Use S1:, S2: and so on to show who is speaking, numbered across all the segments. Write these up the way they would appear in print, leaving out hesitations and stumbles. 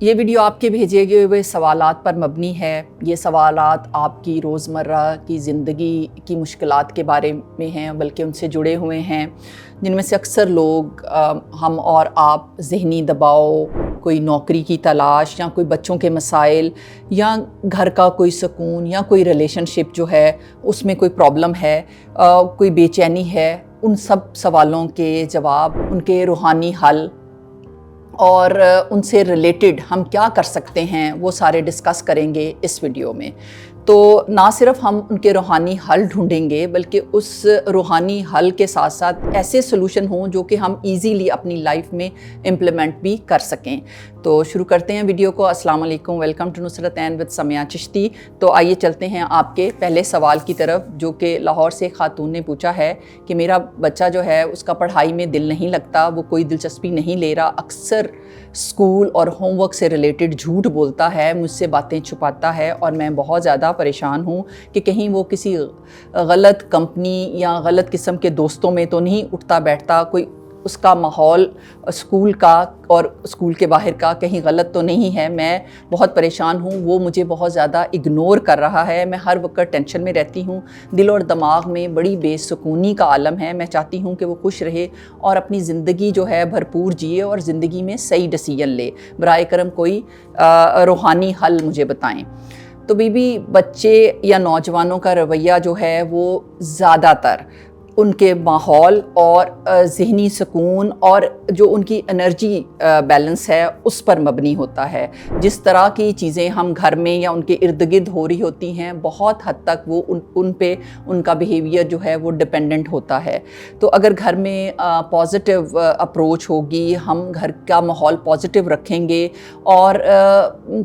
S1: یہ ویڈیو آپ کے بھیجے گئے ہوئے سوالات پر مبنی ہے۔ یہ سوالات آپ کی روزمرہ کی زندگی کی مشکلات کے بارے میں ہیں، بلکہ ان سے جڑے ہوئے ہیں، جن میں سے اکثر لوگ ہم اور آپ ذہنی دباؤ، کوئی نوکری کی تلاش یا کوئی بچوں کے مسائل یا گھر کا کوئی سکون یا کوئی ریلیشن شپ جو ہے اس میں کوئی پرابلم ہے، کوئی بے چینی ہے، ان سب سوالوں کے جواب، ان کے روحانی حل اور ان سے ریلیٹڈ ہم کیا کر سکتے ہیں وہ سارے ڈسکس کریں گے اس ویڈیو میں۔ تو نہ صرف ہم ان کے روحانی حل ڈھونڈیں گے، بلکہ اس روحانی حل کے ساتھ ساتھ ایسے سلوشن ہوں جو کہ ہم ایزیلی اپنی لائف میں امپلیمنٹ بھی کر سکیں۔ تو شروع کرتے ہیں ویڈیو کو۔ السلام علیکم، ویلکم ٹو نصرت عین ود سمیہ چشتی۔ تو آئیے چلتے ہیں آپ کے پہلے سوال کی طرف، جو کہ لاہور سے خاتون نے پوچھا ہے کہ میرا بچہ جو ہے اس کا پڑھائی میں دل نہیں لگتا، وہ کوئی دلچسپی نہیں لے رہا، اکثر اسکول اور ہوم ورک سے ریلیٹڈ جھوٹ بولتا ہے، مجھ سے باتیں چھپاتا ہے، اور میں بہت زیادہ پریشان ہوں کہ کہیں وہ کسی غلط کمپنی یا غلط قسم کے دوستوں میں تو نہیں اٹھتا بیٹھتا، کوئی اس کا ماحول اسکول کا اور اسکول کے باہر کا کہیں غلط تو نہیں ہے۔ میں بہت پریشان ہوں، وہ مجھے بہت زیادہ اگنور کر رہا ہے، میں ہر وقت ٹینشن میں رہتی ہوں، دل اور دماغ میں بڑی بے سکونی کا عالم ہے۔ میں چاہتی ہوں کہ وہ خوش رہے اور اپنی زندگی جو ہے بھرپور جیے اور زندگی میں صحیح ڈیسیژن لے۔ برائے کرم کوئی روحانی حل مجھے بتائیں۔ تو بچے یا نوجوانوں کا رویہ جو ہے وہ زیادہ تر ان کے ماحول اور ذہنی سکون اور جو ان کی انرجی بیلنس ہے اس پر مبنی ہوتا ہے۔ جس طرح کی چیزیں ہم گھر میں یا ان کے ارد گرد ہو رہی ہوتی ہیں، بہت حد تک وہ ان پہ ان کا بیہیویئر جو ہے وہ ڈپینڈنٹ ہوتا ہے۔ تو اگر گھر میں پازیٹیو اپروچ ہوگی، ہم گھر کا ماحول پازیٹیو رکھیں گے اور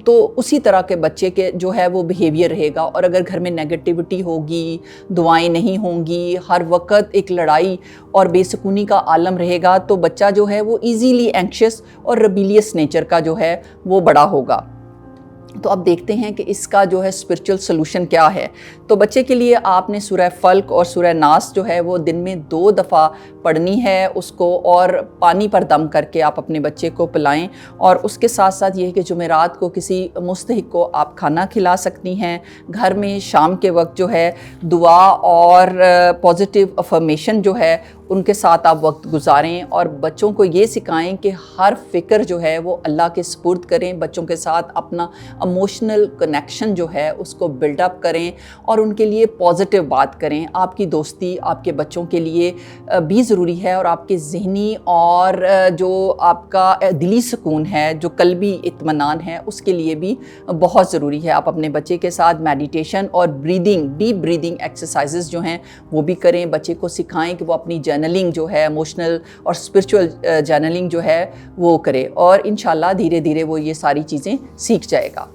S1: تو اسی طرح کے بچے کے جو ہے وہ بیہیویئر رہے گا۔ اور اگر گھر میں نیگیٹیوٹی ہوگی، دعائیں نہیں ہوں گی، ہر وقت ایک لڑائی اور بے سکونی کا عالم رہے گا، تو بچہ جو ہے وہ ایزیلی اینکشس اور ریبیلیس نیچر کا جو ہے وہ بڑا ہوگا۔ تو اب دیکھتے ہیں کہ اس کا جو ہے اسپرچل سلوشن کیا ہے۔ تو بچے کے لیے آپ نے سورہ فلق اور سورہ ناس جو ہے وہ دن میں 2 دفعہ پڑھنی ہے اس کو، اور پانی پر دم کر کے آپ اپنے بچے کو پلائیں۔ اور اس کے ساتھ ساتھ یہ ہے کہ جمعرات کو کسی مستحق کو آپ کھانا کھلا سکتی ہیں۔ گھر میں شام کے وقت جو ہے دعا اور پازیٹیو افرمیشن جو ہے ان کے ساتھ آپ وقت گزاریں، اور بچوں کو یہ سکھائیں کہ ہر فکر جو ہے وہ اللہ کے سپرد کریں، بچوں کے ساتھ اپنا ایموشنل کنیکشن جو ہے اس کو بلڈ اپ کریں اور ان کے لیے پازیٹیو بات کریں۔ آپ کی دوستی آپ کے بچوں کے لیے بھی ضروری ہے، اور آپ کے ذہنی اور جو آپ کا دلی سکون ہے، جو قلبی اطمینان ہے، اس کے لیے بھی بہت ضروری ہے۔ آپ اپنے بچے کے ساتھ میڈیٹیشن اور ڈیپ بریدنگ ایکسرسائزز جو ہیں وہ بھی کریں۔ بچے کو سکھائیں کہ وہ اپنی جرنلنگ جو ہے، ایموشنل اور اسپرچول جرنلنگ جو ہے وہ کرے، اور انشاءاللہ دھیرے دھیرے وہ یہ ساری چیزیں سیکھ جائے گا۔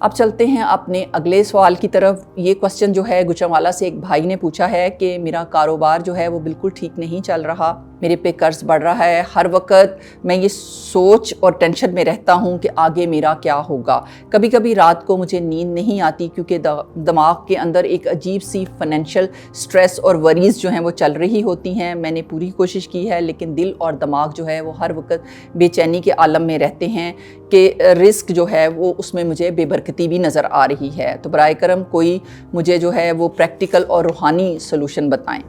S1: اب چلتے ہیں اپنے اگلے سوال کی طرف۔ یہ کوسچن جو ہے گجرانوالہ سے ایک بھائی نے پوچھا ہے کہ میرا کاروبار جو ہے وہ بالکل ٹھیک نہیں چل رہا، میرے پہ قرض بڑھ رہا ہے، ہر وقت میں یہ سوچ اور ٹینشن میں رہتا ہوں کہ آگے میرا کیا ہوگا۔ کبھی کبھی رات کو مجھے نیند نہیں آتی کیونکہ دماغ کے اندر ایک عجیب سی فائنینشیل سٹریس اور وریز جو ہیں وہ چل رہی ہوتی ہیں۔ میں نے پوری کوشش کی ہے، لیکن دل اور دماغ جو ہے وہ ہر وقت بے چینی کے عالم میں رہتے ہیں کہ رزق جو ہے وہ اس میں مجھے بے برکتی بھی نظر آ رہی ہے۔ تو برائے کرم کوئی مجھے جو ہے وہ پریکٹیکل اور روحانی سلوشن بتائیں۔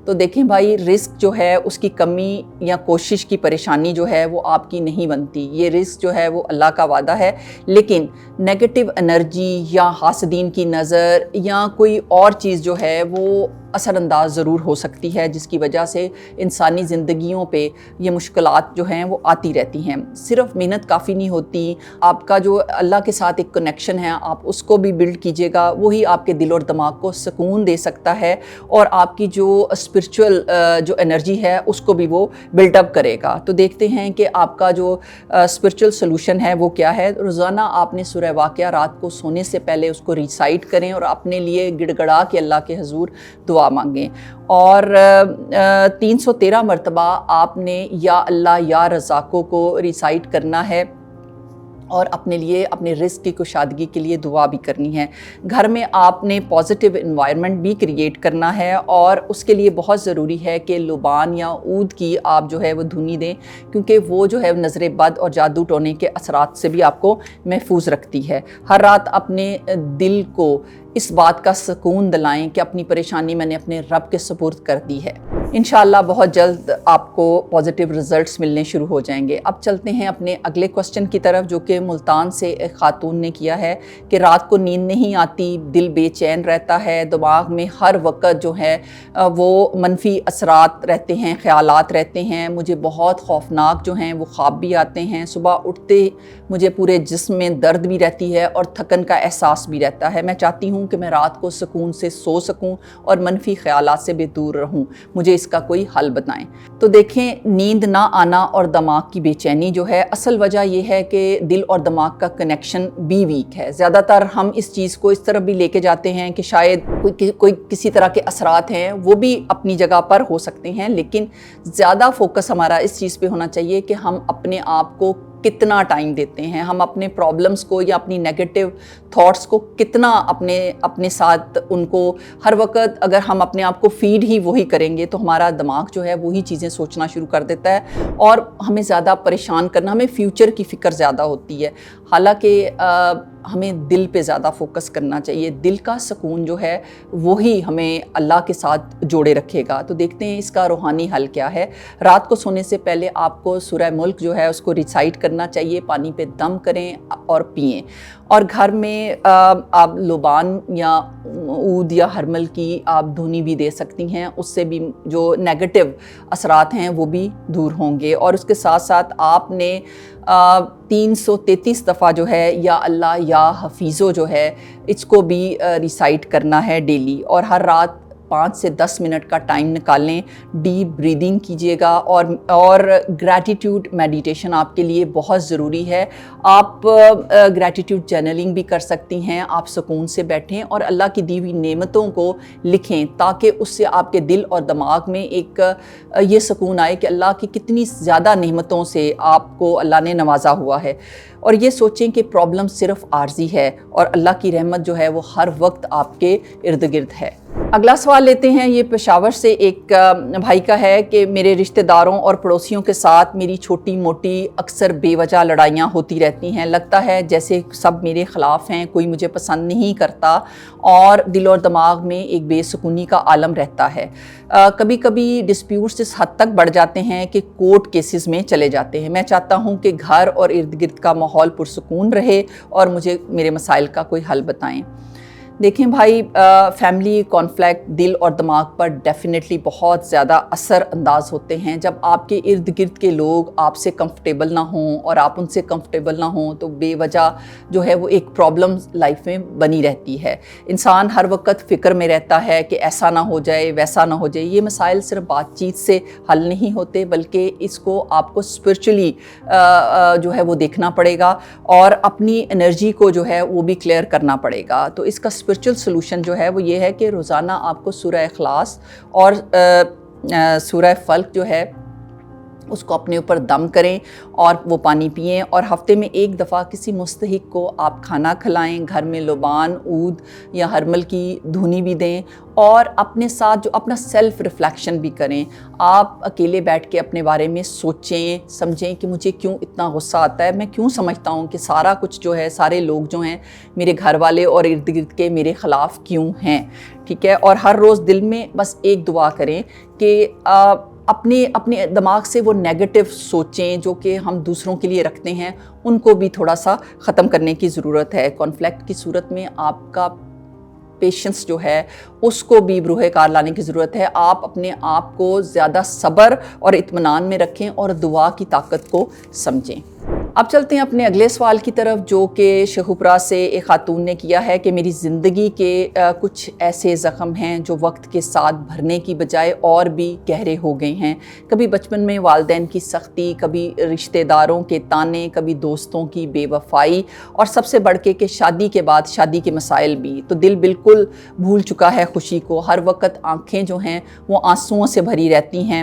S1: تو دیکھیں بھائی، رزق جو ہے اس کی کمی یا کوشش کی پریشانی جو ہے وہ آپ کی نہیں بنتی، یہ رزق جو ہے وہ اللہ کا وعدہ ہے۔ لیکن نیگیٹو انرجی یا حاسدین کی نظر یا کوئی اور چیز جو ہے وہ اثر انداز ضرور ہو سکتی ہے، جس کی وجہ سے انسانی زندگیوں پہ یہ مشکلات جو ہیں وہ آتی رہتی ہیں۔ صرف محنت کافی نہیں ہوتی، آپ کا جو اللہ کے ساتھ ایک کنیکشن ہے آپ اس کو بھی بلڈ کیجیے گا، وہی آپ کے دل اور دماغ کو سکون دے سکتا ہے، اور آپ کی جو اسپرچول جو انرجی ہے اس کو بھی وہ بلڈ اپ کرے گا۔ تو دیکھتے ہیں کہ آپ کا جو اسپرچول سلوشن ہے وہ کیا ہے۔ روزانہ آپ نے سورہ واقعہ رات کو سونے سے پہلے اس کو ریسائٹ کریں، اور اپنے لیے گڑ گڑا کے اللہ کے حضور دعا مانگیں، اور 313 مرتبہ آپ نے یا اللہ یا رزاقوں کو ریسائٹ کرنا ہے، اور اپنے لیے اپنے رزق کی کشادگی کے لیے دعا بھی کرنی ہے۔ گھر میں آپ نے پازیٹیو انوائرمنٹ بھی کریٹ کرنا ہے، اور اس کے لیے بہت ضروری ہے کہ لبان یا عود کی آپ جو ہے وہ دھنی دیں، کیونکہ وہ جو ہے نظر بد اور جادو ٹونے کے اثرات سے بھی آپ کو محفوظ رکھتی ہے۔ ہر رات اپنے دل کو اس بات کا سکون دلائیں کہ اپنی پریشانی میں نے اپنے رب کے سپرد کر دی ہے۔ انشاءاللہ بہت جلد آپ کو پازیٹیو رزلٹس ملنے شروع ہو جائیں گے۔ اب چلتے ہیں اپنے اگلے کوسچن کی طرف، جو کہ ملتان سے ایک خاتون نے کیا ہے کہ رات کو نیند نہیں آتی، دل بے چین رہتا ہے، دماغ میں ہر وقت جو ہے وہ منفی اثرات رہتے ہیں، خیالات رہتے ہیں، مجھے بہت خوفناک جو ہیں وہ خواب بھی آتے ہیں، صبح اٹھتے مجھے پورے جسم میں درد بھی رہتی ہے اور تھکن کا احساس بھی رہتا ہے۔ میں چاہتی ہوں کہ میں رات کو سکون سے سو سکوں اور منفی خیالات سے بھی دور رہوں، مجھے اس کا کوئی حل بتائیں۔ تو دیکھیں، نیند نہ آنا اور دماغ کی بے چینی جو ہے، اصل وجہ یہ ہے کہ دل اور دماغ کا کنیکشن بھی ویک ہے۔ زیادہ تر ہم اس چیز کو اس طرف بھی لے کے جاتے ہیں کہ شاید کوئی کسی طرح کے اثرات ہیں، وہ بھی اپنی جگہ پر ہو سکتے ہیں، لیکن زیادہ فوکس ہمارا اس چیز پہ ہونا چاہیے کہ ہم اپنے آپ کو کتنا ٹائم دیتے ہیں، ہم اپنے پرابلمز کو یا اپنی نیگیٹو تھاٹس کو کتنا اپنے ساتھ ان کو ہر وقت اگر ہم اپنے آپ کو فیڈ ہی وہی کریں گے تو ہمارا دماغ جو ہے وہی چیزیں سوچنا شروع کر دیتا ہے اور ہمیں زیادہ پریشان کرنا، ہمیں فیوچر کی فکر زیادہ ہوتی ہے۔ حالانکہ ہمیں دل پہ زیادہ فوکس کرنا چاہیے، دل کا سکون جو ہے وہی ہمیں اللہ کے ساتھ جوڑے رکھے گا۔ تو دیکھتے ہیں اس کا روحانی حل کیا ہے۔ رات کو سونے سے پہلے آپ کو سورہ ملک جو ہے اس کو ریسائٹ کرنا چاہیے، پانی پہ دم کریں اور پئیں، اور گھر میں آپ لبان یا عود یا ہرمل کی آپ دھنی بھی دے سکتی ہیں، اس سے بھی جو نیگیٹو اثرات ہیں وہ بھی دور ہوں گے۔ اور اس کے ساتھ ساتھ آپ نے 333 دفعہ جو ہے یا اللہ یا حفیظو جو ہے اس کو بھی ریسائٹ کرنا ہے ڈیلی، اور ہر رات 5 سے 10 منٹ کا ٹائم نکالیں، ڈیپ بریدنگ کیجیے گا، اور گریٹیٹیوڈ میڈیٹیشن آپ کے لیے بہت ضروری ہے۔ آپ گریٹیٹیوڈ جرنلنگ بھی کر سکتی ہیں، آپ سکون سے بیٹھیں اور اللہ کی دی ہوئی نعمتوں کو لکھیں تاکہ اس سے آپ کے دل اور دماغ میں ایک یہ سکون آئے کہ اللہ کی کتنی زیادہ نعمتوں سے آپ کو اللہ نے نوازا ہوا ہے، اور یہ سوچیں کہ پرابلم صرف عارضی ہے اور اللہ کی رحمت جو ہے وہ ہر وقت آپ کے ارد گرد ہے۔ اگلا سوال لیتے ہیں، یہ پشاور سے ایک بھائی کا ہے کہ میرے رشتہ داروں اور پڑوسیوں کے ساتھ میری چھوٹی موٹی اکثر بے وجہ لڑائیاں ہوتی رہتی ہیں، لگتا ہے جیسے سب میرے خلاف ہیں، کوئی مجھے پسند نہیں کرتا اور دل اور دماغ میں ایک بے سکونی کا عالم رہتا ہے۔ کبھی کبھی ڈسپیوٹس اس حد تک بڑھ جاتے ہیں کہ کورٹ کیسز میں چلے جاتے ہیں۔ میں چاہتا ہوں کہ گھر اور ارد گرد کا ماحول پرسکون رہے اور مجھے میرے مسائل کا کوئی حل بتائیں۔ دیکھیں بھائی، فیملی کانفلکٹ دل اور دماغ پر ڈیفینیٹلی بہت زیادہ اثر انداز ہوتے ہیں۔ جب آپ کے ارد گرد کے لوگ آپ سے کمفرٹیبل نہ ہوں اور آپ ان سے کمفرٹیبل نہ ہوں تو بے وجہ جو ہے وہ ایک پرابلم لائف میں بنی رہتی ہے۔ انسان ہر وقت فکر میں رہتا ہے کہ ایسا نہ ہو جائے، ویسا نہ ہو جائے۔ یہ مسائل صرف بات چیت سے حل نہیں ہوتے، بلکہ اس کو آپ کو اسپرچولی جو ہے وہ دیکھنا پڑے گا اور اپنی انرجی کو جو ہے وہ بھی کلیئر کرنا پڑے گا۔ تو اس کا اسپرچل سلوشن جو ہے وہ یہ ہے کہ روزانہ آپ کو سورہ اخلاص اور سورہ فلق جو ہے اس کو اپنے اوپر دم کریں اور وہ پانی پئیں، اور ہفتے میں ایک دفعہ کسی مستحق کو آپ کھانا کھلائیں، گھر میں لبان، عود یا ہرمل کی دھنی بھی دیں، اور اپنے ساتھ جو اپنا سیلف ریفلیکشن بھی کریں۔ آپ اکیلے بیٹھ کے اپنے بارے میں سوچیں، سمجھیں کہ مجھے کیوں اتنا غصہ آتا ہے، میں کیوں سمجھتا ہوں کہ سارا کچھ جو ہے، سارے لوگ جو ہیں میرے گھر والے اور ارد گرد کے میرے خلاف کیوں ہیں، ٹھیک ہے۔ اور ہر روز دل میں بس ایک دعا کریں کہ اپنے دماغ سے وہ نیگیٹو سوچیں جو کہ ہم دوسروں کے لیے رکھتے ہیں، ان کو بھی تھوڑا سا ختم کرنے کی ضرورت ہے۔ کانفلکٹ کی صورت میں آپ کا پیشنس جو ہے اس کو بھی بروئے کار لانے کی ضرورت ہے۔ آپ اپنے آپ کو زیادہ صبر اور اطمینان میں رکھیں اور دعا کی طاقت کو سمجھیں۔ اب چلتے ہیں اپنے اگلے سوال کی طرف، جو کہ شیخوپورہ سے ایک خاتون نے کیا ہے کہ میری زندگی کے کچھ ایسے زخم ہیں جو وقت کے ساتھ بھرنے کی بجائے اور بھی گہرے ہو گئے ہیں۔ کبھی بچپن میں والدین کی سختی، کبھی رشتہ داروں کے تانے، کبھی دوستوں کی بے وفائی، اور سب سے بڑھ کے کہ شادی کے بعد شادی کے مسائل بھی۔ تو دل بالکل بھول چکا ہے خوشی کو، ہر وقت آنکھیں جو ہیں وہ آنسوؤں سے بھری رہتی ہیں،